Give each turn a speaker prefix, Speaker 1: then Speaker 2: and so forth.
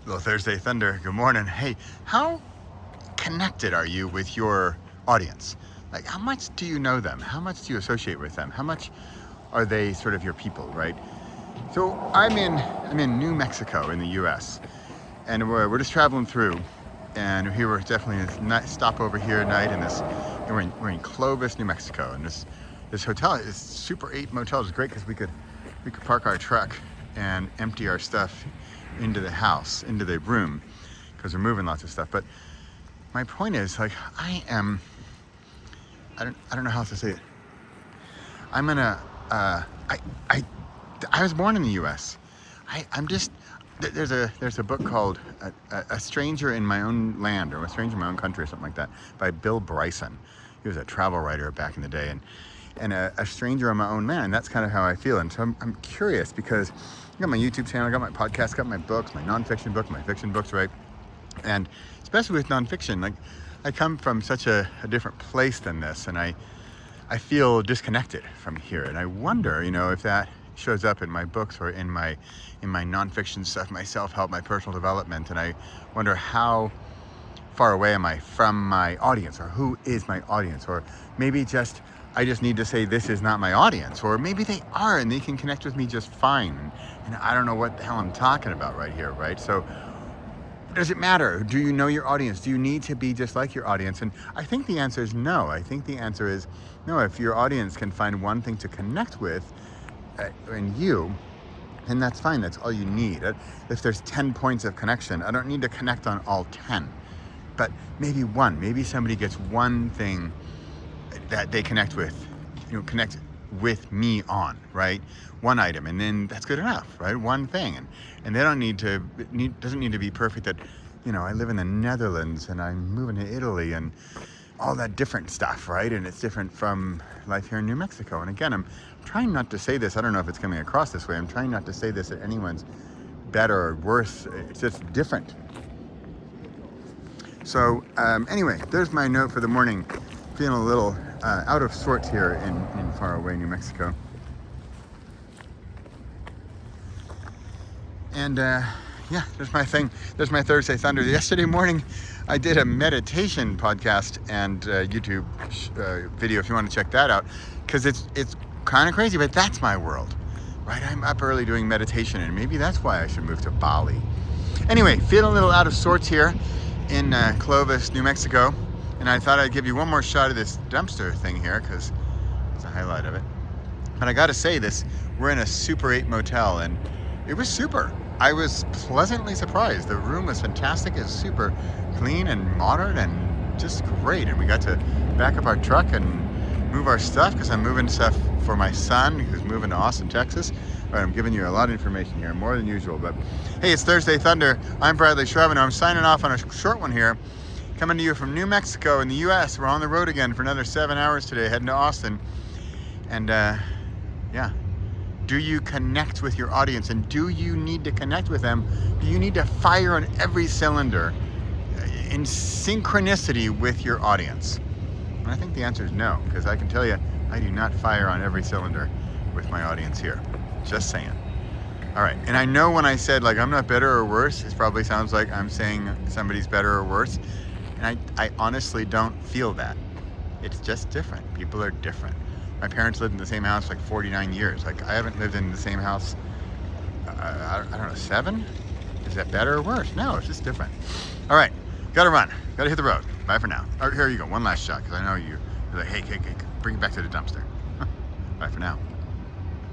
Speaker 1: Little Thursday Thunder, good morning. Hey, how connected are you with your audience? Like, how much do you know them? How much do you associate with them? How much are they sort of your people, right? So I'm in New Mexico in the U.S. and we're just traveling through, and here we're definitely this night stop over here at night, and we're in Clovis, New Mexico, and this hotel is Super 8 motel is great because we could park our truck and empty our stuff into the house, into the room, because we're moving lots of stuff. But my point is, like, I don't know how else to say it. I'm gonna I was born in the U.S. I'm just there's a book called a Stranger in My Own Land, or A Stranger in My Own Country, or something like that, by Bill Bryson. He was a travel writer back in the day, and a stranger in my own land. And that's kind of how I feel. And so I'm curious, because I got my YouTube channel, I got my podcast, got my books, my nonfiction book, my fiction books, right? And especially with nonfiction, like, I come from such a different place than this, and I feel disconnected from here. And I wonder, if that shows up in my books or in my nonfiction stuff, my self-help, my personal development. And I wonder, how far away am I from my audience, or who is my audience? Or maybe I just need to say this is not my audience, or maybe they are and they can connect with me just fine, and I don't know what the hell I'm talking about right here, right? So does it matter? Do you know your audience? Do you need to be just like your audience? And I think the answer is no. I think the answer is no. If your audience can find one thing to connect with in you, then that's fine. That's all you need. If there's 10 points of connection, I don't need to connect on all 10. But maybe one. Maybe somebody gets one thing that they connect with, connect with me on, right? One item, and then that's good enough, right? One thing, and they doesn't need to be perfect. That, I live in the Netherlands and I'm moving to Italy and all that different stuff, right? And it's different from life here in New Mexico. And again, I'm trying not to say this. I don't know if it's coming across this way. I'm trying not to say this that anyone's better or worse. It's just different. So anyway, there's my note for the morning. Feeling a little out of sorts here in far away New Mexico. And there's my thing. There's my Thursday Thunder. Yesterday morning, I did a meditation podcast and YouTube video, if you want to check that out, because it's kind of crazy, but that's my world, right? I'm up early doing meditation, and maybe that's why I should move to Bali. Anyway, feeling a little out of sorts here in Clovis, New Mexico. And I thought I'd give you one more shot of this dumpster thing here, because it's a highlight of it. But I got to say this, we're in a Super 8 motel, and it was super. I was pleasantly surprised. The room was fantastic. It was super clean and modern and just great. And we got to back up our truck and move our stuff, because I'm moving stuff for my son, who's moving to Austin, Texas. All right, I'm giving you a lot of information here, more than usual. But hey, it's Thursday Thunder. I'm Bradley Charbonneau. I'm signing off on a short one here. Coming to you from New Mexico in the U.S. We're on the road again for another 7 hours today, heading to Austin. And do you connect with your audience? And do you need to connect with them? Do you need to fire on every cylinder in synchronicity with your audience? And I think the answer is no, because I can tell you, I do not fire on every cylinder with my audience here. Just saying. All right, and I know when I said, like, I'm not better or worse, it probably sounds like I'm saying somebody's better or worse. And I honestly don't feel that. It's just different. People are different. My parents lived in the same house like 49 years. Like, I haven't lived in the same house, I don't know, 7? Is that better or worse? No, it's just different. All right, gotta run. Gotta hit the road. Bye for now. Here you go, one last shot, because I know you're like, hey, bring it back to the dumpster. Bye for now.